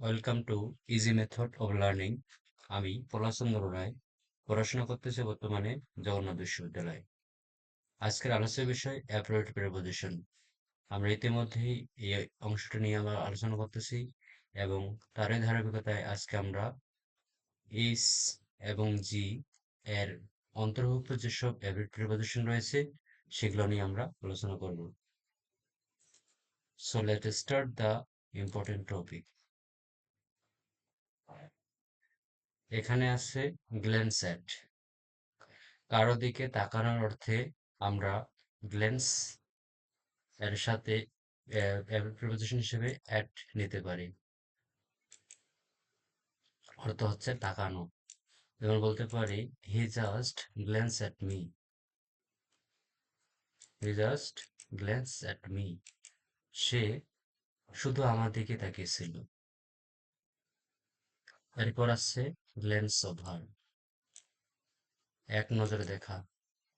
Welcome to easy method of learning. আমি পলাশচন্দ্র রায় পড়াশোনা করতেছি বর্তমানে জগন্নাথ বিশ্ববিদ্যালয়ে। আজকের আলোচ্য বিষয় অ্যাপ্রোপ্রিয়েট প্রিপোজিশন। আমরা ইতিমধ্যেই এই অংশটা নিয়ে আমরা আলোচনা করতেছি এবং তারই ধারাবাহিকতায় আজকে আমরা ইস এবং জি এর অন্তর্ভুক্ত যেসব অ্যাপ্রোপ্রিয়েট প্রিপোজিশন রয়েছে সেগুলো নিয়ে আমরা আলোচনা করব। So let start the important topic. এখানে আছে গ্ল্যান্স অ্যাট। কারো দিকে তাকানোর অর্থে আমরা গ্ল্যান্স এর সাথে প্রিপোজিশন হিসেবে অ্যাট নিতে পারি। অর্থ হচ্ছে তাকানো। যেমন বলতে পারি he just glance at me. He just glance at me. সে শুধু আমার দিকে তাকিয়েছিল। এরপর আসছে গ্ল্যান্স ওভার, এক নজরে দেখা।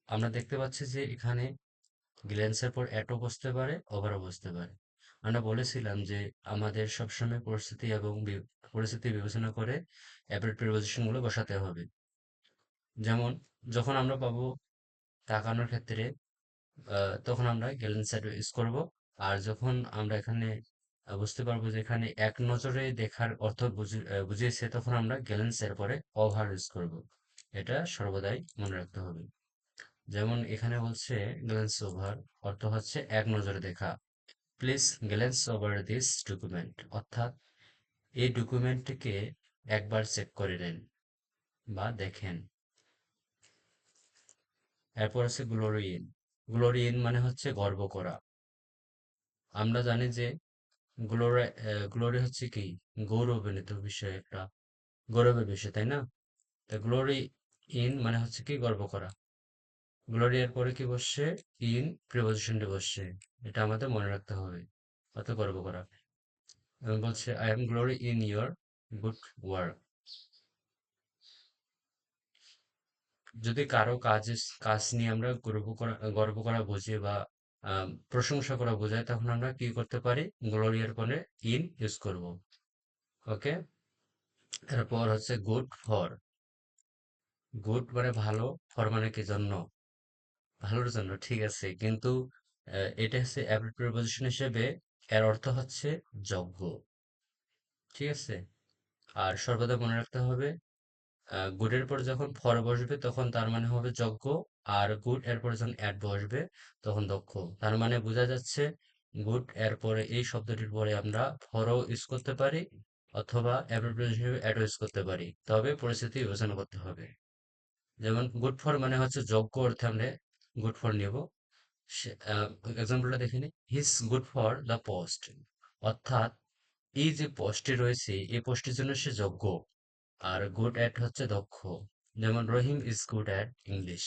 আমরা দেখতে পাচ্ছি যে এখানে গ্ল্যান্সের পর অ্যাটও বসতে পারে, ওভারও বসতে পারে। আমরা বলেছিলাম যে আমাদের সবসময় পরিস্থিতি এবং পরিস্থিতি বিবেচনা করে অ্যাপ্রোপ্রিয়েট প্রিপোজিশন গুলো বসাতে হবে। যেমন যখন আমরা পাবো তাকানোর ক্ষেত্রে তখন আমরা গ্ল্যান্স অ্যাট ইউজ করব। আর যখন আমরা এখানে বুঝতে পারবো যে এখানে এক নজরে দেখার অর্থ বুঝিয়েছে, তখন আমরা গ্ল্যান্স এর পরে ওভার ইউজ করব। এটা সর্বদাই মনে রাখতে হবে। যেমন এখানে বলছে গ্ল্যান্স ওভার, অর্থ হচ্ছে এক নজরে দেখা। Please glance over this document, অর্থাৎ এই ডকুমেন্টটিকে একবার চেক করে নিন বা দেখেন। এরপর আছে গ্লোরি ইন। গ্লোরি ইন মানে হচ্ছে গর্ব করা। আমরা জানি যে গ্লোরি গ্লোরি হচ্ছে কি গৌরবান্বিত বিষয়, একটা গৌরবের বিষয়, তাই না? তা গ্লোরি ইন মানে হচ্ছে কি গর্ব করা। গ্লোরি এর পরে কি বসছে? ইন প্রিপোজিশনটি বসছে। এটা আমাদের মনে রাখতে হবে। অর্থাৎ গর্ব করা। এবং বলছে I am glory in your good work. যদি কারো কাজ নিয়ে আমরা গর্ব করা বুঝি বা প্রশংসা করা বোঝায়, তখন আমরা কি করতে পারি? গ্লোরিয়ার পরে ইন ইউজ করব। ওকে। এরপর হচ্ছে গুড ফর। গুড মানে ভালো, ফর মানে কি জন্য, ভালোর জন্য, ঠিক আছে। কিন্তু এটা হচ্ছে অ্যাপ্রোপ্রিয়েট প্রিপোজিশন হিসেবে এর অর্থ হচ্ছে যোগ্য, ঠিক আছে। আর সর্বদা মনে রাখতে হবে গুডের পর যখন ফর বসবে তখন তার মানে হবে যোগ্য, আর গুড এর পরে যখন অ্যাড বসবে তখন দক্ষ। তার মানে বোঝা যাচ্ছে গুড এর পরে এই শব্দটির পরে আমরা ফরও ইউজ করতে পারি অথবা অ্যাপ্রোপ্রিয়েট হিসেবে অ্যাডও ইউজ করতে পারি, তবে পরিস্থিতি বিবেচনা করতে হবে। যেমন গুড ফর মানে হচ্ছে যোগ্য অর্থে আমরা গুড ফর নিব। এক্সাম্পলটা দেখে নিই, his good for the post, অর্থাৎ এই যে পোস্টে রয়েছে এই পোস্টের জন্য সে যোগ্য। আর গুড অ্যাট হচ্ছে দক্ষ। যেমন রহিম ইজ গুড অ্যাট ইংলিশ।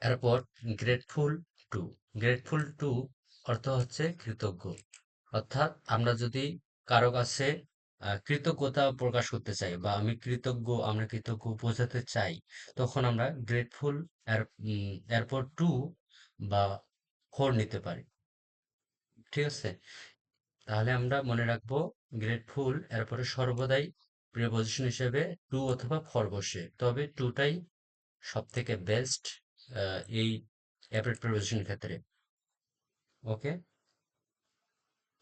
এরপর গ্রেটফুল টু। গ্রেটফুল টু অর্থ হচ্ছে কৃতজ্ঞ। অর্থাৎ আমরা যদি কারো কাছে কৃতজ্ঞতা প্রকাশ করতে চাই বা আমরা কৃতজ্ঞ বোঝাতে চাই, তখন আমরা গ্রেটফুল এরপর টু বা ফর নিতে পারি, ঠিক আছে। তাহলে আমরা মনে রাখবো গ্রেটফুল এরপরে সর্বদাই প্রিপোজিশন হিসেবে টু অথবা ফর বসে, তবে টুটাই সব থেকে বেস্ট এই অ্যাপ্রোপ্রিয়েট প্রিপোজিশন ক্ষেত্রে। ওকে।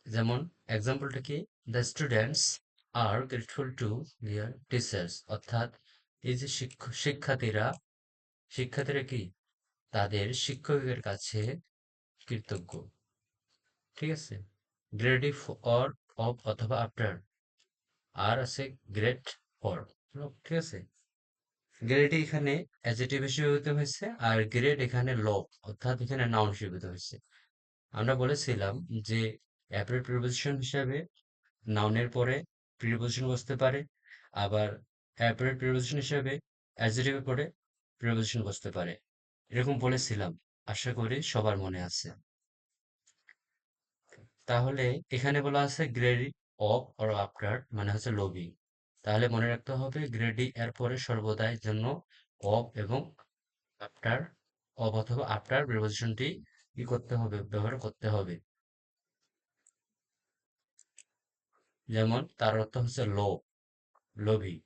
যেমন এক্সাম্পলটা কি, the students are grateful to their teachers, অর্থাৎ এই যে শিক্ষার্থীরা শিক্ষার্থীরা কি তাদের শিক্ষকের কাছে কৃতজ্ঞ, ঠিক আছে। গ্রেডি ফর, অফ অথবা আফটার। আর আছে গ্রেট ফর, ঠিক আছে। গ্রেড এখানে অ্যাডজেক্টিভ হিসেবে ব্যবহৃত হয়েছে আর গ্রেড এখানে লব অর্থাৎ এখানে নাউন হিসেবে ব্যবহৃত হয়েছে। আমরা বলেছিলাম যে অ্যাপ্রোপ্রিয়েট প্রিপোজিশন হিসাবে নাউনের পরে প্রিপোজিশন বসতে পারে, আবার অ্যাপ্রোপ্রিয়েট প্রিপোজিশন হিসাবে অ্যাডজেক্টিভের পরে প্রিপোজিশন বসতে পারে, এরকম বলেছিলাম। আশা করি সবার মনে আছে। তাহলে এখানে বলা আছে গ্রেডি অফ অর আফটার মানে হচ্ছে লোভী। তাহলে মনে রাখতে হবে গ্রেডি এর পরে সর্বদাই জন্য অফ এবং আফটার, অফ অথবা আফটার প্রিপোজিশনটি কি করতে হবে? ব্যবহার করতে হবে। যেমন তার অর্থ হচ্ছে লোভ, লোভী।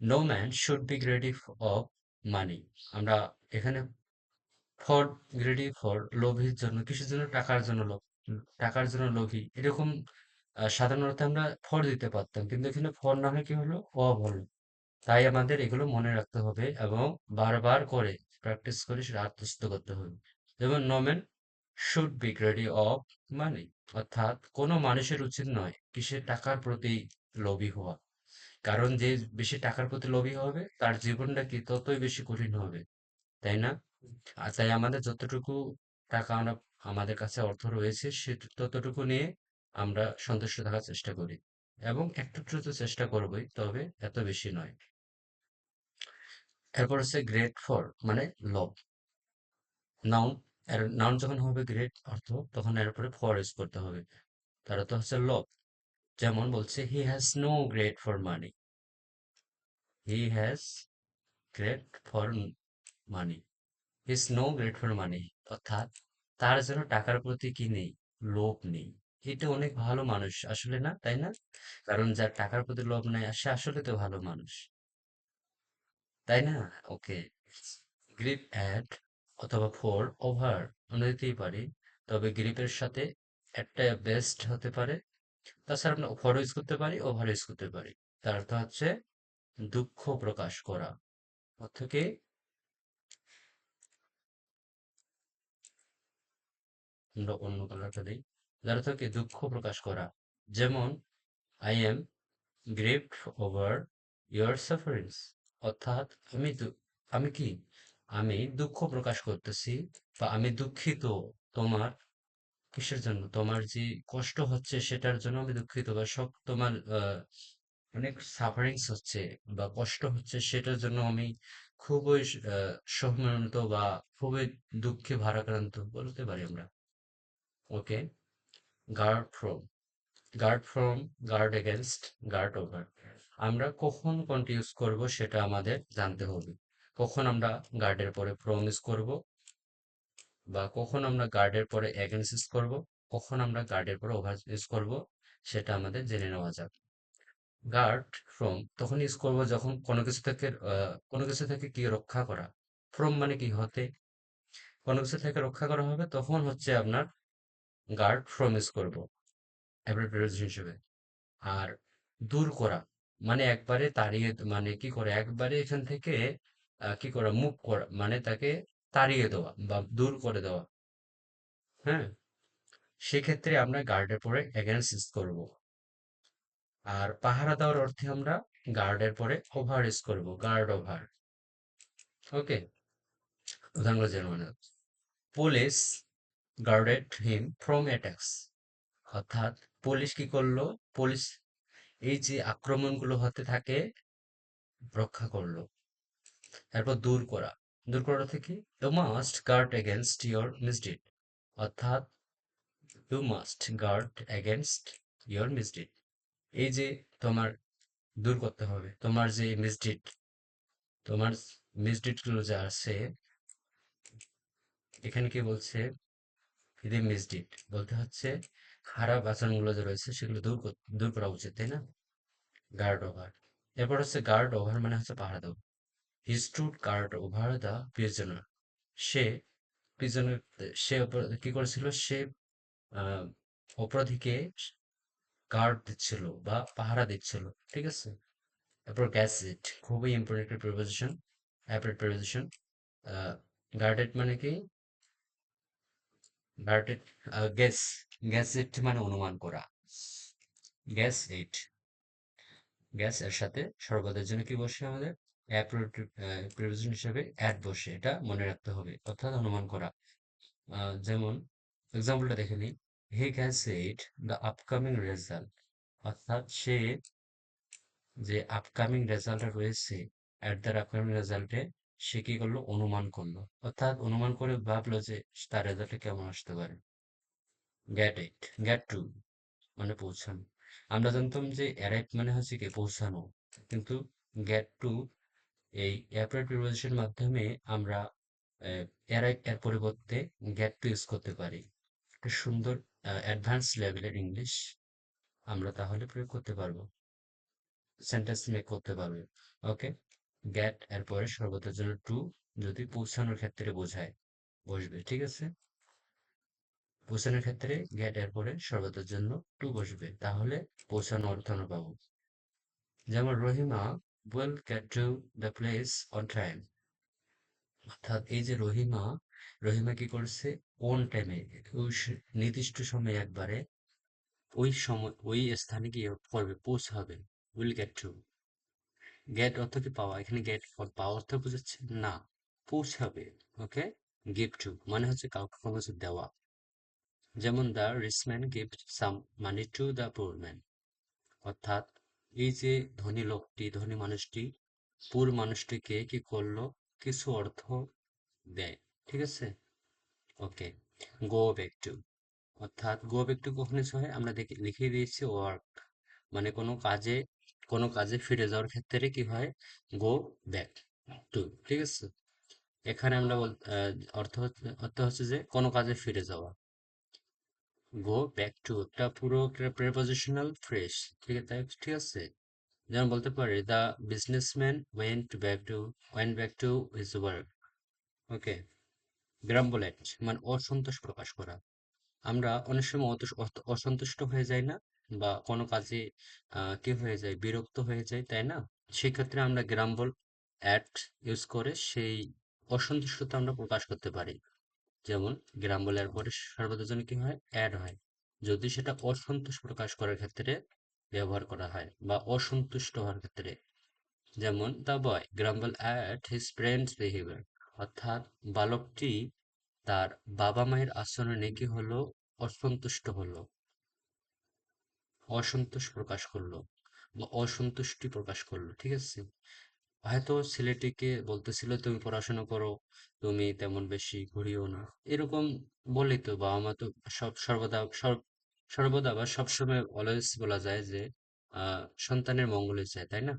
No man should be greedy of money. আমরা এখানে ফর, গ্রেডি ফর লোভীর জন্য, কিসের জন্য? টাকার জন্য লোভ, টাকার জন্য লোভী, এরকম। সাধারণত আমরা ফর দিতে পারতাম, কিন্তু এখানে ফর না হয়ে কি হলো? অব হলো। তাই আমাদের এগুলো মনে রাখতে হবে এবং বারবার করে প্র্যাকটিস করে সেটা আত্মস্থ করতে হবে। যেমন no man should be greedy of money, অর্থাৎ কোনো মানুষের উচিত নয় কিসের? টাকার প্রতি লোভী হওয়া। কারণ যে বেশি টাকার প্রতি লোভী হবে তার জীবনটা কি ততই বেশি কঠিন হবে, তাই না? আর তাই আমাদের যতটুকু টাকা আমরা, আমাদের কাছে অর্থ রয়েছে সে ততটুকু নিয়ে আমরা সন্তুষ্ট থাকার চেষ্টা করি, এবং একটু একটু তো চেষ্টা করবোই, তবে এত বেশি নয়। এরপর হচ্ছে গ্রেট ফর, মানে লব, নাউন। এর নাউন যখন হবে গ্রেট অর্থ, তখন এর উপরে ফর ইউজ করতে হবে। তার অর্থ হচ্ছে লব। যেমন বলছে he has no great for money, he has great for money, his no great for money, অর্থাৎ তার যেন টাকার প্রতি কি নেই? লোভ নেই। এটা অনেক ভালো মানুষ আসলে, না তাই না? কারণ যার টাকার প্রতি লোভ নাই সে আসলে তো ভালো মানুষ, তাই না? ওকে। গ্রিপ অ্যাট অথবা ফোর ওভার আমরা দিতেই পারি, তবে গ্রিপের সাথে একটা বেস্ট হতে পারে। তাছাড়া আমরা ফর ইউজ করতে পারি, ওভার ইউজ করতে পারি। তার অর্থ হচ্ছে দুঃখ প্রকাশ করা। অর্থ কি? আমরা অন্য কালারটা দিই। যার অর্থ কি? দুঃখ প্রকাশ করা। যেমন I am grieved over your sufferings, অর্থাৎ আমি কি? আমি দুঃখ প্রকাশ করতেছি, বা আমি দুঃখিত তোমার কিসের জন্য? তোমার যে কষ্ট হচ্ছে সেটার জন্য আমি দুঃখিত, বা তোমার অনেক সাফারিংস হচ্ছে বা কষ্ট হচ্ছে সেটার জন্য আমি খুবই সম্মানিত, বা খুবই দুঃখে ভারাক্রান্ত বলতে পারি আমরা। Okay. Guard from, guard from, guard against, guard over. আমরা কখন কোনটি ইউজ করব সেটা আমাদের জানতে হবে। কখন আমরা গার্ডের পরে ফ্রম ইউজ করব, বা কখন আমরা গার্ডের পরে এগেনস্ট ইউজ করব, কখন আমরা গার্ডের পরে ওভার ইউজ করব, সেটা আমাদের জেনে নেওয়া যাক। গার্ড ফ্রম তখন ইউজ করব যখন কোনো কিছু থেকে কি রক্ষা করা। ফ্রম মানে কি? হতে। কোনো কিছু থেকে রক্ষা করা হবে তখন হচ্ছে আপনার গার্ড ফ্রম ইউজ করব অ্যাব্রিভিয়েশন হিসেবে। আর দূর করা মানে একবারে তাড়িয়ে, মানে কি করে? একবারে এখান থেকে কি করা? মুভ করা, মানে তাকে তাড়িয়ে দেওয়া বা দূর করে দেওয়া। হ্যাঁ, সেক্ষেত্রে আমরা গার্ডের পরে এগেন্সট ইউজ করব। আর পাহারা দেওয়ার অর্থে আমরা গার্ডের পরে ওভার ইউজ করব, গার্ড ওভার। ওকে। উদাহরণ যেমন police guarded him from attacks, অর্থাৎ পুলিশ কি করলো? পুলিশ এই যে আক্রমণগুলো হতে থাকে রক্ষা করলো। এরপর দূর করা, দূর করা থেকে you must guard against your misdeed, অর্থাৎ you must guard against your misdeed. এই যে তোমার দূর করতে হবে তোমার যে মিসডিড, তোমার মিসডিড গুলো যা আছে, এখানে কি বলছে? যদি মিসডিড বলতে হচ্ছে খারাপ আচরণগুলো যে রয়েছে সেগুলো দূর করা উচিত, তাই না? Guard over. এরপর হচ্ছে গার্ড ওভার মানে হচ্ছে পাহারা দেওয়া। He stood guard over the prisoner, সে প্রিজনার, কি করেছিল? সে আহ, অপরাধীকে গার্ড দিচ্ছিল বা পাহারা দিচ্ছিল, ঠিক আছে? তারপর গ্যাজেট, খুবই ইম্পর্টেন্ট একটা প্রিপোজিশন, অ্যাপ্রোপ্রিয়েট প্রিপোজিশন। গার্ডেড মানে কি? গার্ডেড, গ্যাস, গ্যাজেট মানে অনুমান করা। গ্যাস এইট, গ্যাস এর সাথে সর্বদার জন্য কি বসে আমাদের? প্রিপোজিশন হিসেবে অ্যাড বসে, এটা মনে রাখতে হবে, অর্থাৎ অনুমান করা। যেমন এক্সাম্পলটা দেখে নিই। He can said the upcoming result, অর্থাৎ সে যে আপকামিং রেজাল্ট রয়েছে, এট দ্য আপকামিং রেজাল্টে সে কি করলো? অনুমান করলো, অর্থাৎ অনুমান করে ভাবলো যে তার রেজাল্টে কেমন আসতে পারে। গেট ইট, গেট টু মানে পৌঁছানো। আমরা জানতাম যে অ্যারাইভ মানে হচ্ছে কি? পৌঁছানো, কিন্তু গেট টু এই অ্যাপ্রোপ্রিয়েট প্রিপোজিশনের মাধ্যমে আমরা অ্যারাইভ এর পরিবর্তে গেট টু ইউজ করতে পারি। একটা সুন্দর অ্যাডভান্স লেভেলের ইংলিশ আমরা তাহলে প্রয়োগ করতে পারবো, সেন্টেন্স মেক করতে পারবে। ওকে, গেট এর পরে সর্বদার জন্য টু, যদি পৌঁছানোর ক্ষেত্রে বোঝায় বসবে, ঠিক আছে। পৌঁছানোর ক্ষেত্রে গেট এর পরে সর্বদার জন্য টু বসবে, তাহলে পৌঁছানো অর্থ আমরা পাবো। যেমন Rahima will get to the place on time, অর্থাৎ এই যে রহিমা, রহিমা কি করছে, অন টাইমে, নির্দিষ্ট সময়ে একবারে ওই সময় ওই স্থানে গিয়ে করবে, পৌঁছাবে। উইল গেট টু, গেট অর্থ কি পাওয়া, এখানে গেট পাওয়া অর্থ বোঝাচ্ছে না, পৌঁছাবে। ওকে, গিভ টু মানে হচ্ছে কাউকে কোনো কিছু দেওয়া। যেমন the rich man give some money to the poor man, অর্থাৎ এই যে ধনী লোকটি, ধনী মানুষটি পুর মানুষটিকে কি করলো, কিছু অর্থ দেয়, ঠিক আছে। ওকে, গো ব্যাক টু, অর্থাৎ গো ব্যাক টু কখন ইউজ হয়, আমরা দেখে লিখিয়ে দিয়েছি ওয়ার্ক, মানে কোনো কাজে ফিরে যাওয়ার ক্ষেত্রে কি হয়, গো ব্যাক টু, ঠিক আছে। এখানে আমরা অর্থ হচ্ছে যে কোনো কাজে ফিরে যাওয়া। গো ব্যাক টু একটা পুরো প্রেপোজিশনাল ফ্রেজ, ঠিক আছে। যেমন বলতে পারি the businessman went back to his work. Okay, grumble at মানে অসন্তোষ প্রকাশ করা। আমরা অনেক সময় অসন্তুষ্ট হয়ে যাই না, বা কোনো কাজে কি হয়ে যায়, বিরক্ত হয়ে যায়, তাই না। সেক্ষেত্রে আমরা গ্রাম্বল অ্যাট ইউজ করে সেই অসন্তুষ্টতা আমরা প্রকাশ করতে পারি। যেমন গ্রাম্বলের পরে সর্বদার জন্য কি হয়, অ্যাড হয়, যদি সেটা অসন্তোষ প্রকাশ করার ক্ষেত্রে ব্যবহার করা হয় বা অসন্তুষ্ট হওয়ার ক্ষেত্রে। যেমন the boy গ্রাম্বল at his friends behaviour, অর্থাৎ বালকটি তার বাবা মায়ের আচরণে কি হলো, অসন্তুষ্ট হলো, অসন্তোষ প্রকাশ করলো বা অসন্তুষ্টি প্রকাশ করলো, ঠিক আছে। হয়তো ছেলেটিকে বলতেছিল তুমি পড়াশোনা করো, তুমি তেমন বেশি ঘুরিও না, এরকম বলেই তো বাবা মা তো সর্বদা বা সবসময় অলওয়েজ বলা যায় যে সন্তানের মঙ্গলই চায়, তাই না।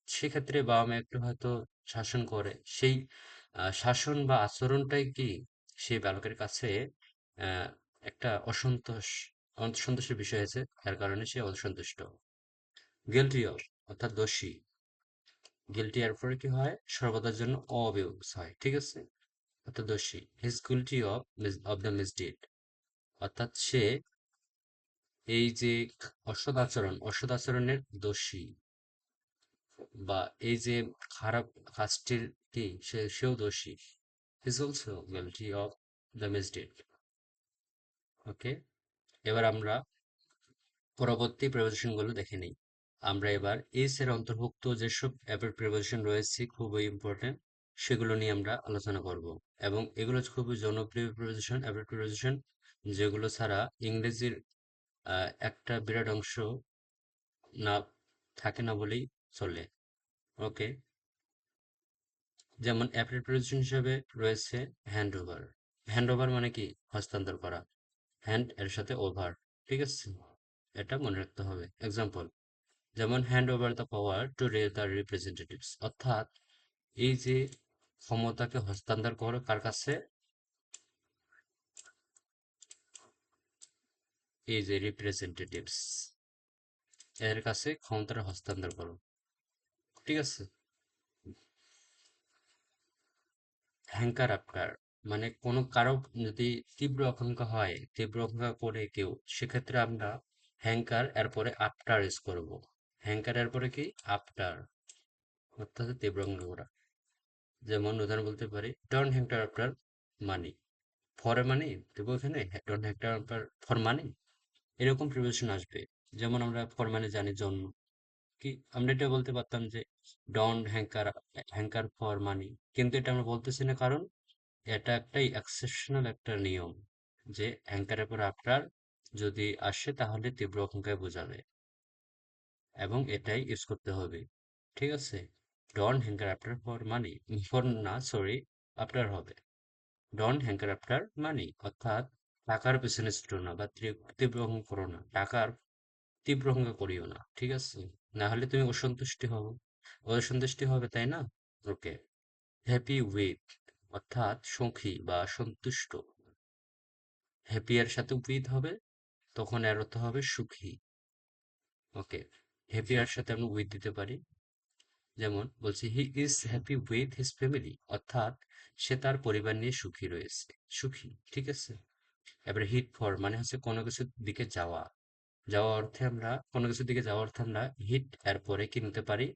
সেক্ষেত্রে বাবা মা একটু হয়তো শাসন করে, সেই শাসন বা আচরণটাই কি সেই বালকের কাছে আহ একটা অসন্তোষের বিষয় হয়েছে, যার কারণে সে অসন্তুষ্ট। গিল্টি অফ, অর্থাৎ দোষী। গিল্টি এর পরে কি হয়, সর্বদার জন্য অবিয়োগ হয়, ঠিক আছে। অর্থাৎ দোষী, হিজ গুইলটি অফ দ্য মিসডিড, অর্থাৎ সে এই যে অসদাচরণের দোষী, বা এই যে খারাপ কাজটির কি সেও দোষী। He's also guilty of the misdeed. Okay, এবার আমরা পরবর্তী প্রেপোজিশন গুলো দেখে নিই। আমরা এবার এস এর অন্তর্ভুক্ত যেসব অ্যাপের প্রিপোজিশন রয়েছে খুবই ইম্পর্টেন্ট, সেগুলো নিয়ে আমরা আলোচনা করব। এবং এগুলো খুবই জনপ্রিয় প্রিপোজিশন, অ্যাপের প্রিপোজিশন, যেগুলো ছাড়া ইংরেজির একটা বিরাট অংশ না থাকে না বলেই চলে। ওকে, যেমন অ্যাপের প্রিপোজিশন হিসেবে রয়েছে হ্যান্ড ওভার। হ্যান্ড ওভার মানে কি, হস্তান্তর করা। হ্যান্ড এর সাথে ওভার, ঠিক আছে, এটা মনে রাখতে হবে। এক্সাম্পল, যেমন hand over the power to the representatives, অর্থাৎ এই যে ক্ষমতাকে হস্তান্তর করো কার কাছে, এই যে রিপ্রেজেন্টেটিভস, এর কাছে ক্ষমতাটা হস্তান্তর করো, ঠিক আছে। হ্যাঙ্কার আফটার মানে কোনো কারো যদি তীব্র আকাঙ্ক্ষা হয়, তীব্র আকাঙ্ক্ষা করে কেউ, সেক্ষেত্রে আমরা হ্যাঙ্কার এরপরে আফটার ইউজ করব। হ্যাঙ্কার এরপরে কি, আফটার, অর্থাৎ তীব্র আকাঙ্ক্ষা করা। যেমন উদাহরণ বলতে পারি don't hanker after money, for money দেবো এখানে, don't hanker after for money, এরকম প্রিপোজিশন আসবে। যেমন আমরা ফর মানে জানি জন্য, কি আমরা এটা বলতে পারতাম যে ডোন্ট হ্যাঙ্কার ফর মানি, কিন্তু এটা আমরা বলতেছি না, কারণ এটা একটাই এক্সেপশনাল একটা নিয়ম, যে অ্যাঙ্কারের পর আফটার যদি আসে তাহলে তীব্র আকাঙ্ক্ষায় বোঝাবে, এবং এটাই ইউজ করতে হবে, ঠিক আছে। Don't hanker after for money, for না সরি, আফটার হবে। ডোন্ট হ্যাঙ্কার আফটার মানি, অর্থাৎ টাকার পেছনে ছুটো না বা তীব্র অহংকার করো না, টাকার তীব্র অহংকার করিও না, ঠিক আছে। না হলে তুমি অসন্তুষ্টি হবে, তাই না। ওকে, হ্যাপি উইথ, অর্থাৎ সুখী বা সন্তুষ্ট। হ্যাপি এর সাথে উইথ হবে, তখন এর অর্থ হবে সুখী। ওকে, হ্যাপি এর সাথে আমরা উইথ দিতে পারি। যেমন বলছি he is happy with his family, অর্থাৎ সে তার পরিবার নিয়ে সুখী রয়েছে, সুখী, ঠিক আছে। এবারে হিট ফর মানে হচ্ছে কোনো কিছুর দিকে যাওয়া, যাওয়া অর্থে আমরা কোনো কিছুর দিকে যাওয়া অর্থে আমরা হিট এর পরে কি নিতে পারি,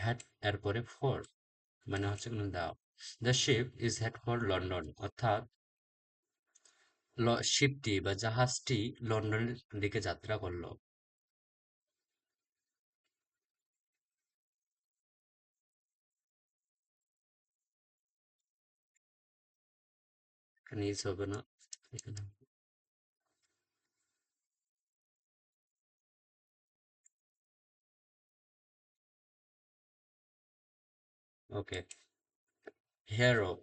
হ্যাট এর পরে ফর, মানে হচ্ছে কোনো দাও। The ship is head for London, অর্থাৎ শিপটি বা জাহাজটি লন্ডনের দিকে যাত্রা করলো। এখানে ইজ হবে না, এখানে। Okay, hear of,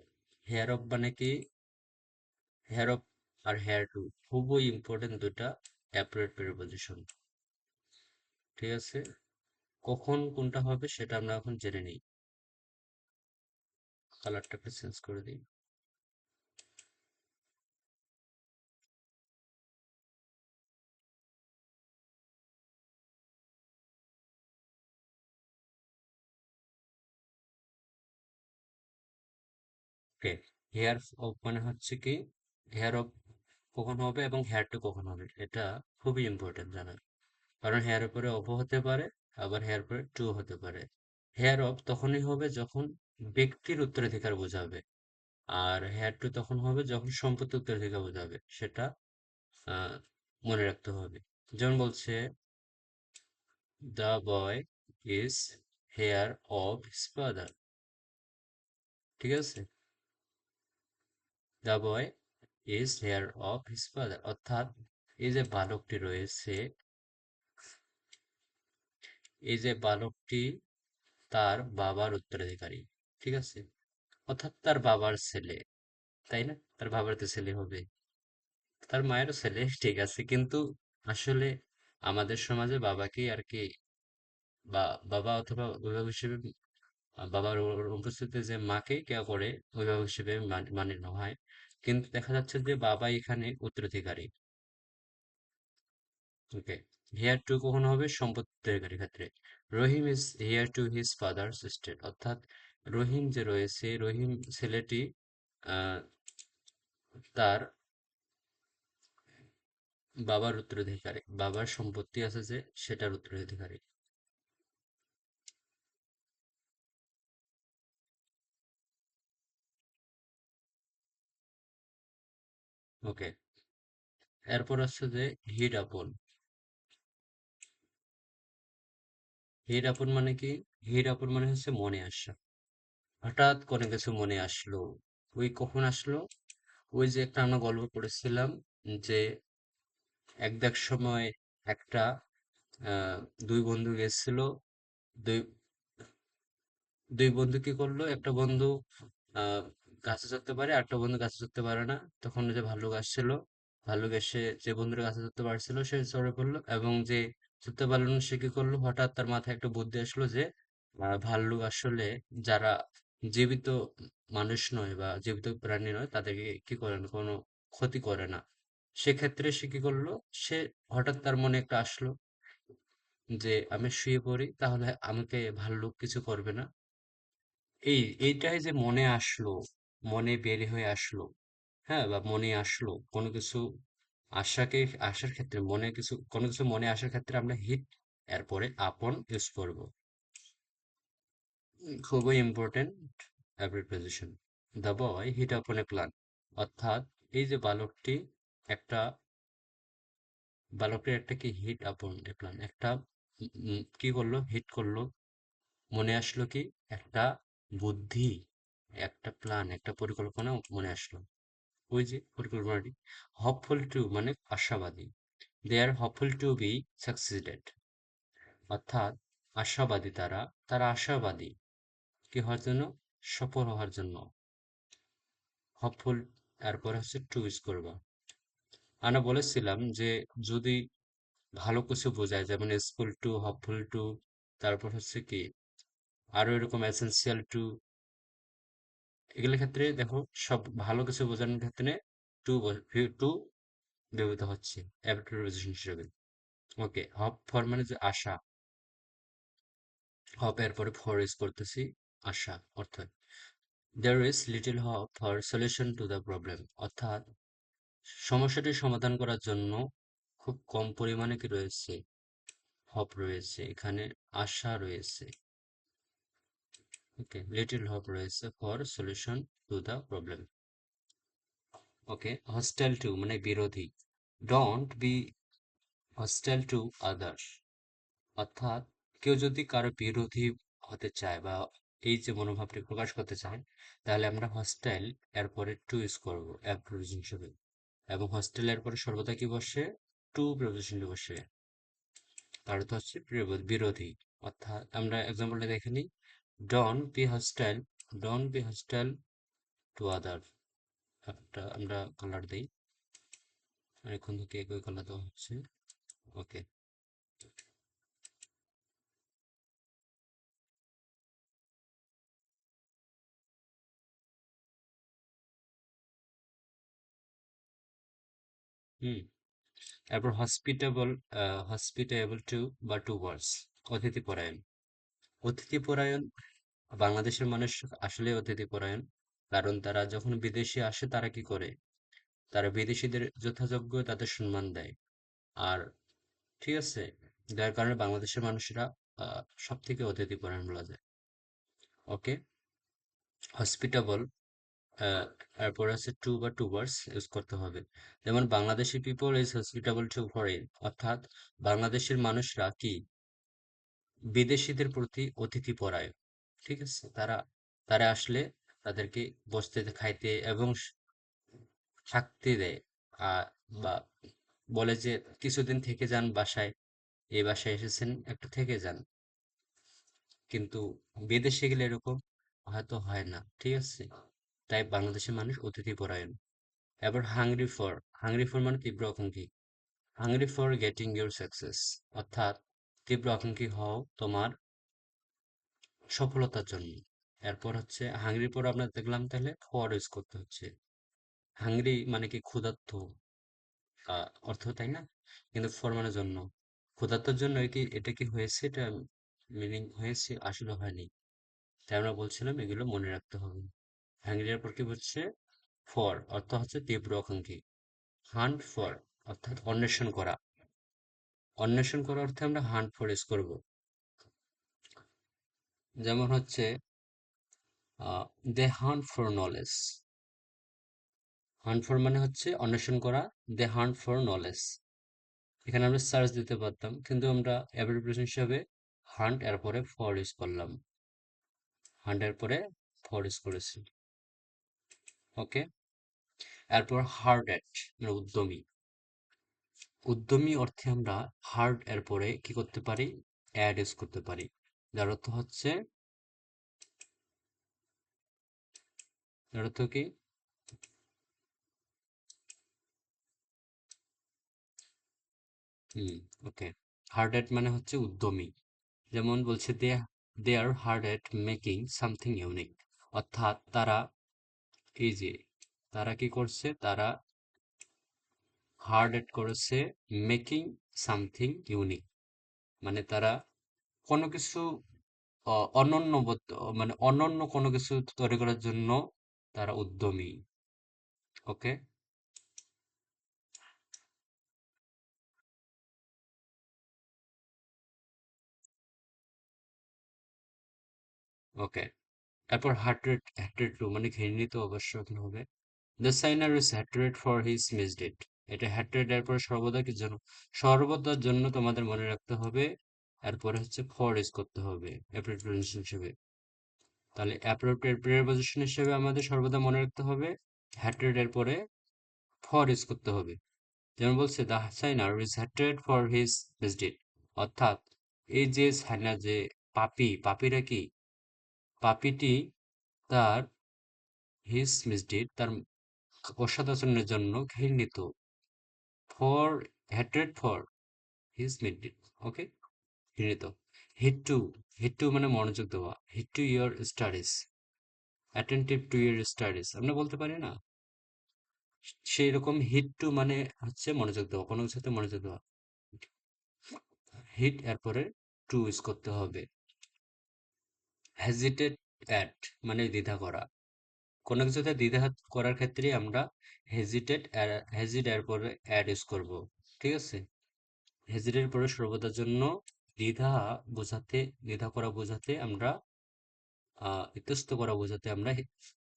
hear of মানে কি, হেয়ার অফ আর হেয়ার টু খুবই ইম্পর্টেন্ট দুটা অ্যাপ্রোপ্রিয়েট প্রিপোজিশন, ঠিক আছে। কখন কোনটা হবে সেটা আমরা এখন জেনে নিই। কালারটাকে চেঞ্জ করে দিই। ওকে, হেয়ার অফ মানে হচ্ছে কি, হেয়ার অফ কখন হবে এবং হেয়ার টু কখন হবে, এটা খুবই ইম্পর্টেন্ট জানা। কারণ হেয়ার উপরে অফও হতে পারে, আবার হেয়ার পরে টু হতে পারে। হেয়ার অফ তখনই হবে যখন ব্যক্তির উত্তরাধিকার বোঝাবে, আর হেয়ার টু তখন হবে যখন সম্পত্তি উত্তরাধিকার বোঝাবে, সেটা আহ, মনে রাখতে হবে। যেমন বলছে the boy is here of his father, ঠিক আছে। The boy is here of his father, অর্থাৎ এই যে বালকটি রয়েছে, এই যে বালকটি তার বাবার উত্তরাধিকারী, ঠিক আছে। অর্থাৎ তার বাবার ছেলে, তাই না, তার বাবার তো ছেলে হবে, তার মায়েরও ছেলে, ঠিক আছে, কিন্তু আসলে আমাদের সমাজে বাবাকেই আর কি, বা বাবা অথবা অভিভাবক হিসেবে বাবার উপস্থিতিতে যে মাকে কেয়া করে অভিভাবক হিসেবে মান্য নেওয়া হয়। কিন্তু দেখা যাচ্ছে যে বাবা এখানে উত্তরাধিকারী। ওকে, হেয়ার টু কখন হবে, সম্পত্তি উত্তরাধিকারীর ক্ষেত্রে। Rahim is heir to his father's estate, অর্থাৎ রহিম যে রয়েছে, রহিম ছেলেটি আহ, তার বাবার উত্তরাধিকারী, বাবার সম্পত্তি আছে যে সেটার উত্তরাধিকারী। ওকে, এরপর আছে যে হিট আপন। হিট আপন মানে কি, হিট আপন মানে হচ্ছে মনে আসা, হঠাৎ কোনো কিছু মনে আসলো। ওই কখন আসলো, ওই যে একটা আমরা গল্প পড়েছিলাম যে এক দেখ সময় একটা আহ দুই বন্ধু গেছিল, দুই দুই বন্ধু কি করলো, একটা বন্ধু আহ গাছে চড়তে পারে, একটা বন্ধু গাছে চড়তে পারে না। তখন ওই যে ভাল্লুক আসছিল, ভাল্লুক এসে যে বন্ধুরা গাছে চড়তে পারছিল সে চড়ে পড়লো, এবং যে চড়তে পারলো না সে কি করলো, হঠাৎ তার মাথায় একটা বুদ্ধি আসলো যে ভাল্লুক আসলে যারা জীবিত মানুষ নয় বা জীবিত প্রাণী নয় তাদেরকে কি করে না, কোনো ক্ষতি করে না। সেক্ষেত্রে সে কি করলো, সে হঠাৎ তার মনে একটা আসলো যে আমি শুয়ে পড়ি, তাহলে আমাকে ভাল্লুক কিছু করবে না। এইটাই যে মনে আসলো, মনে বের হয়ে আসলো, হ্যাঁ, বা মনে আসলো কোনো কিছু, আশাকে আসার ক্ষেত্রে, মনে কিছু কোনো কিছু মনে আসার ক্ষেত্রে আমরা হিট এরপরে আপন ইউজ করব। খুবই important appropriate position. The boy hit upon a plan, অর্থাৎ এই যে বালকটি একটা, বালকটির একটা কি হিট আপন এ প্ল্যান, একটা কি করলো, হিট করলো, মনে আসলো কি, একটা বুদ্ধি, একটা প্ল্যান, একটা পরিকল্পনা মনে আসলো। ওই যে পরিকল্পনাটি, হপফুল টু মানে আশাবাদী, দে আর হপফুল টু বি সাকসিডেড, অর্থাৎ আশাবাদী তারা, তারা আশাবাদী কি হওয়ার জন্য, সফল হওয়ার জন্য। হপফুল তারপরে হচ্ছে টু ইউজ করবা। আমরা বলেছিলাম যে যদি ভালো কিছু বোঝায়, যেমন স্কুল টু, হপফুল টু, তারপর হচ্ছে কি আরো এরকম এসেনশিয়াল টু, এগুলোর ক্ষেত্রে দেখো সব ভালো কিছু বোঝানোর ক্ষেত্রে টু টু ব্যবহৃত হচ্ছে অ্যাপ্রোপ্রিয়েট পজিশন হিসেবে। ওকে, হপ ফর মানে যে আশা, হপ এর পরে ফর ইউজ করতেছি, আশা অর্থাৎ there is little hope for solution to the problem, অর্থাৎ সমস্যাটি সমাধান করার জন্য খুব কম পরিমাণে কি রয়েছে, হপ রয়েছে এখানে, আশা রয়েছে। ওকে, লিটল হোপ রয়েছে for solution to the problem. Okay, hostile to মানে বিরোধী, don't be hostile to others, অর্থাৎ কেউ যদি কারো বিরোধী হতে চায় বা এই যে মনোভাবটি প্রকাশ করতে চায়, তাহলে আমরা হস্টাইল এরপরে টু ইউজ করবো অ্যাপ্রোচ হিসেবে, এবং হস্টেল এর পরে সর্বদা কি বসে, টু প্রিপোজিশনটি বসে, তার অর্থ হচ্ছে বিরোধী। অর্থাৎ আমরা এক্সাম্পলটা দেখে নিই, don't be hostile, don't be hostile to other, একটা আমরা কালার দেই, অনেকক্ষণ থেকে একই কালার দেওয়া হচ্ছে। ওকে, হুম, এরপর হসপিটেবল, হসপিটেবল টু বা টু ওয়ার্ডস, অতিথি পরায়ণ। অতিথি পরায়ণ, বাংলাদেশের মানুষ আসলে অতিথি পরায়ণ, কারণ তারা যখন বিদেশে আসে তারা কি করে, তারা বিদেশিদের যথাযোগ্য তাদের সম্মান দেয়। আর ঠিক আছে, যার কারণে বাংলাদেশের মানুষরা সব থেকে অতিথি পরায়ণ বলা যায়। ওকে, হসপিটেবল, এরপর আছে টু বা টু ওয়ার্ডস ইউজ করতে হবে। যেমন Bangladeshi people is hospitable two foreign, অর্থাৎ বাংলাদেশের মানুষরা কি বিদেশিদের প্রতি অতিথি পরায়ণ। ঠিক আছে, তারা তারা আসলে তাদেরকে বসতে খাইতে এবং থাকতে দেয়, আহ, বা বলে যে কিছুদিন থেকে যান বাসায়, এই বাসায় এসেছেন একটু থেকে যান, কিন্তু বিদেশে গেলে এরকম হয়তো হয় না। ঠিক আছে, তাই বাংলাদেশের মানুষ অতিথি পরায়ণ। এবার হাংরি ফর, হাংরি ফর মানে তীব্র আকাঙ্ক্ষী, hungry for getting your success, অর্থাৎ তীব্র আকাঙ্ক্ষী হও তোমার সফলতার জন্য। এরপর হচ্ছে হাংরি পর আমরা দেখলাম তাহলে ফর ইউজ করতে হচ্ছে, হাংরি মানে কি ক্ষুধার্ত, অর্থ তাই না, কিন্তু ফর মানে জন্য, ক্ষুধার্তর জন্য কি এটা কি হয়েছে, এটা মিনিং হয়েছে, আসলে হয়নি, তাই আমরা বলছিলাম এগুলো মনে রাখতে হবে। হ্যাংরির পর কি হচ্ছে, ফর অর্থ হচ্ছে তীব্র আকাঙ্ক্ষী, হান্ট ফর অর্থাৎ অন্বেষণ করা, অন্বেষণ করা অর্থে আমরা হান্ট ফর ইউজ করব। যেমন হচ্ছে they hunt for knowledge, hunt for মানে হচ্ছে অন্বেষণ করা, দে হান্ট ফর নলেজ, এখানে আমরা সার্চ দিতে পারতাম কিন্তু আমরা অ্যাব্রিভিয়েশন হিসাবে হান্ট এর পরে ফর ইউজ করলাম, হান্ট এর পরে ফর ইউজ করেছি। ওকে, এরপর হার্ডেড মানে উদ্যমী, উদ্যমী অর্থে আমরা হার্ড এর পরে কি করতে পারি, অ্যাড ইউজ করতে পারি, যার অর্থ হচ্ছে, যার অর্থ কি, হুম, ওকে, হার্ড এট মানে হচ্ছে উদ্যমী, যেমন বলছে দে আর হার্ড এট মেকিং সামথিং ইউনিক, অর্থাৎ তারা এই যে তারা কি করছে, তারা হার্ড এট করেছে মেকিং সামথিং ইউনিক, মানে তারা কোনো কিছু অনন্য মানে অনন্য কোনো কিছু তৈরি করার জন্য তারা উদ্যমী। ওকে, ওকে, তারপর হার্টরেট, হ্যাটরেট টু মানে ঘৃণিত অবশ্য এখানে হবে, দ্য সাইনার ইজ হ্যাটরেট ফর হিজ মিসডিড, এটা হ্যাটরেট এরপর সর্বদা কি জন্য, সর্বদার জন্য তোমাদের মনে রাখতে হবে, এরপরে হচ্ছে ফর ইউজ করতে হবে অ্যাপ্রোপ্রিয়েশন হিসেবে, তাহলে অ্যাপ্রোপ্রিয়েট প্রিপোজিশন হিসেবে আমাদের সর্বদা মনে রাখতে হবে হ্যাটরেট এর পরে ফর ইউজ করতে হবে। যেমন বলছে দ্য সাইনার ইজ হ্যাটরেট ফর হিজ মিসডিড, অর্থাৎ এই যে সাইনার যে পাপি, পাপিরা কি, পাপিটি তার হিজ মিসডিড তার অসৎ আচরণের জন্য ঘৃণিত, for hatred for his misdeed. Okay, ঘৃণিত। হিট টু, হিট টু মানে মনোযোগ দেওয়া, heed to your studies, attentive to your studies আমরা বলতে পারি না, সেই রকম হিট টু মানে হচ্ছে মনোযোগ দেওয়া, কোনো কিছুতে মনোযোগ দেওয়া। হিট এরপরে টু ইউজ করতে হবে। হেজিটেট অ্যাট মানে দ্বিধা করা, কোনো কিছুতে দ্বিধা করার ক্ষেত্রে আমরা হেজিট এরপরে অ্যাড ইউজ করব। ঠিক আছে, হেজিটের পরে সর্বদার জন্য দ্বিধা বোঝাতে, দ্বিধা করা বোঝাতে আমরা ইতস্ত করা বোঝাতে আমরা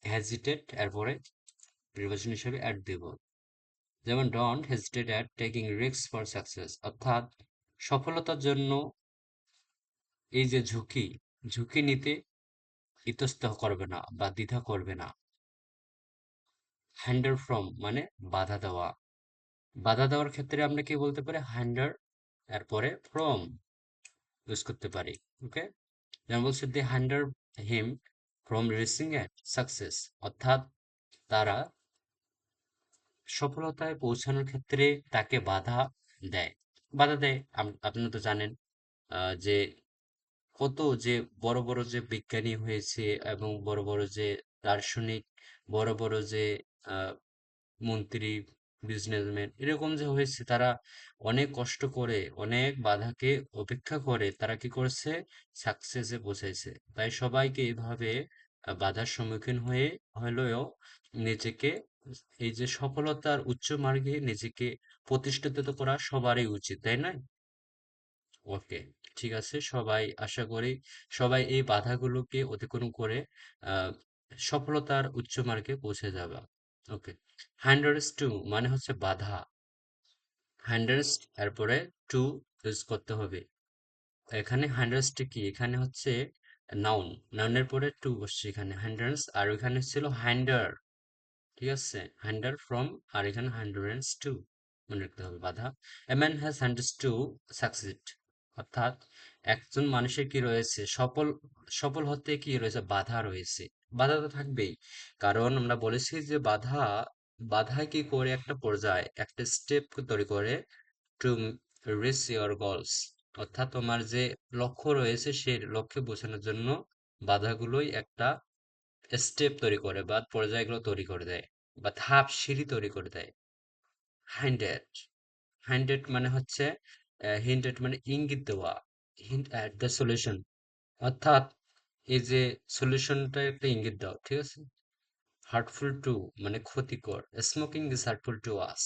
হেজিটেট এরপরে প্রিপোজিশন হিসেবে অ্যাড দেব। যেমন don't hesitate at taking risk for success, অর্থাৎ সফলতার জন্য এই যে ঝুঁকি, ঝুঁকি নিতে ইতস্তত করবে না বা দ্বিধা করবে না। হান্ডার ফ্রম মানে বাধা দেওয়া, বাধা দেওয়ার ক্ষেত্রে আমরা কি বলতে পারি, হান্ডার এরপরে ফ্রম ইউজ করতে পারি। ওকে, যেমন বলছে they hinder him from reaching at success, অর্থাৎ তারা সফলতায় পৌঁছানোর ক্ষেত্রে তাকে বাধা দেয়। বাধা দেয়, আপনি তো জানেন যে কত যে বড় বড় যে বিজ্ঞানী হয়েছে এবং বড় বড় যে দার্শনিক, বড় বড় যে আহ, মন্ত্রী, বিজনেসম্যান এরকম যে হয়েছে, তারা অনেক কষ্ট করে, অনেক বাধাকে উপেক্ষা করে তারা কি করেছে, সাকসেসে পৌঁছেছে। তাই সবাইকে এইভাবে বাধার সম্মুখীন হয়ে হলেও নিজেকে এই যে সফলতার উচ্চ মার্গে নিজেকে প্রতিষ্ঠিত করা সবারই উচিত, তাই না? ওকে, ঠিক আছে, সবাই আশা করি সবাই এই বাধাগুলোকে অতিক্রম করে আহ সফলতার উচ্চ মার্গে পৌঁছে যাবে। ওকে, হান্ড্রেডস টু মানে হচ্ছে বাধা, হান্ড্রেডস এরপরে টু ইউজ করতে হবে। এখানে হান্ড্রেডস কি, এখানে হচ্ছে নাউন, নাউনের পরে টু বসছে এখানে হান্ড্রেডস, আর ওইখানে ছিল হ্যান্ডার। ঠিক আছে, হান্ডার ফ্রম, আর এখানে হান্ড্রেডস টু, মনে রাখতে হবে বাধা। A man has hundreds to succeed, অর্থাৎ একজন মানুষের কি রয়েছে, সফল, সফল হতে কি রয়েছে, বাধা রয়েছে। বাধা তো থাকবেই, কারণ আমরা বলেছি যে বাধা, বাধায় কি করে একটা পর্যায়, একটা স্টেপ তৈরি করে টু রিচ ইওর গোলস, অর্থাৎ তোমার যে লক্ষ্য রয়েছে সেই লক্ষ্যে পৌঁছানোর জন্য বাধাগুলোই একটা স্টেপ তৈরি করে বা পর্যায়গুলো তৈরি করে দেয় বা ধাপ সিঁড়ি তৈরি করে দেয়। হাইন্ডেড, হাইন্ডেড মানে হচ্ছে হিন্টেড মানে ইঙ্গিত দেওয়া, হিন্ট অ্যাট দ্য সলিউশন, অর্থাৎ এই যে সলিউশনটা একটা ইঙ্গিত দাও। ঠিক আছে, হার্টফুল টু মানে ক্ষতিকর, স্মোকিং ইজ হার্টফুল টু আস,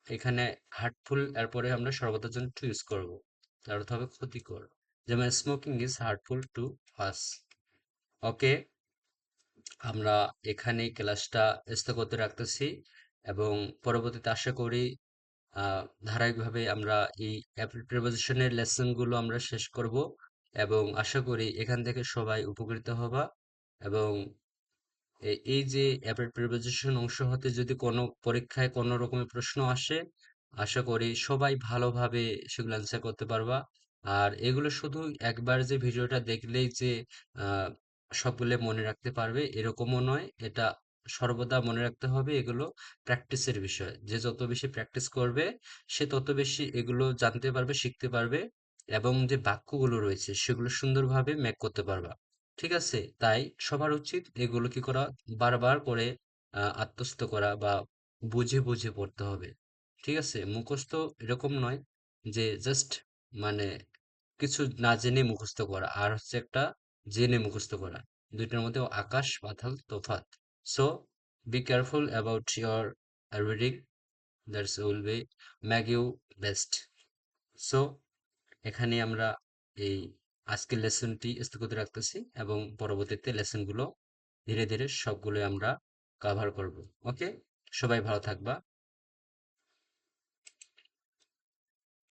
এখানে হার্টফুল এরপরে আমরা সর্বদার জন্য টু ইউজ করবো, তার অর্থ হবে ক্ষতিকর। যেমন smoking is hurtful to us. Okay, আমরা এখানেই ক্লাসটা স্থগিত রাখতেছি এবং পরবর্তীতে আশা করি ধারাবাহিকভাবে আমরা এই প্রিপোজিশনের লেসন গুলো আমরা শেষ করব এবং আশা করি এখান থেকে সবাই উপকৃত হবা। এবং এই যে প্রিপোজিশন অংশ হতে যদি কোনো পরীক্ষায় কোনো রকমের প্রশ্ন আসে, আশা করি সবাই ভালোভাবে সেগুলো অ্যান্সার করতে পারবা। আর এগুলো শুধু একবার যে ভিডিওটা দেখলেই যে আহ সবগুলো মনে রাখতে পারবে এরকমও নয়, এটা সর্বদা মনে রাখতে হবে। এগুলো প্র্যাকটিসের বিষয়, যে যত বেশি প্র্যাকটিস করবে সে তত বেশি এগুলো জানতে পারবে, শিখতে পারবে এবং যে বাক্যগুলো রয়েছে সেগুলো সুন্দরভাবে মেক করতে পারবা। ঠিক আছে, তাই সবার উচিত এগুলো কি করা, বারবার করে আত্মস্থ করা বা বুঝে বুঝে পড়তে হবে। ঠিক আছে, মুখস্থ এরকম নয় যে জাস্ট মানে কিছু না জেনে মুখস্থ করা, আর হচ্ছে একটা জেনে মুখস্থ করা, দুইটার মধ্যে আকাশ পাতাল তফাৎ। So be careful about your reading, that's will be make you best. So এখানে আমরা এই আজকের লেসনটি স্থগিত রাখতেছি এবং পরবর্তীতে লেসনগুলো ধীরে ধীরে সবগুলো আমরা কভার করব। ওকে, সবাই ভালো থাকবা।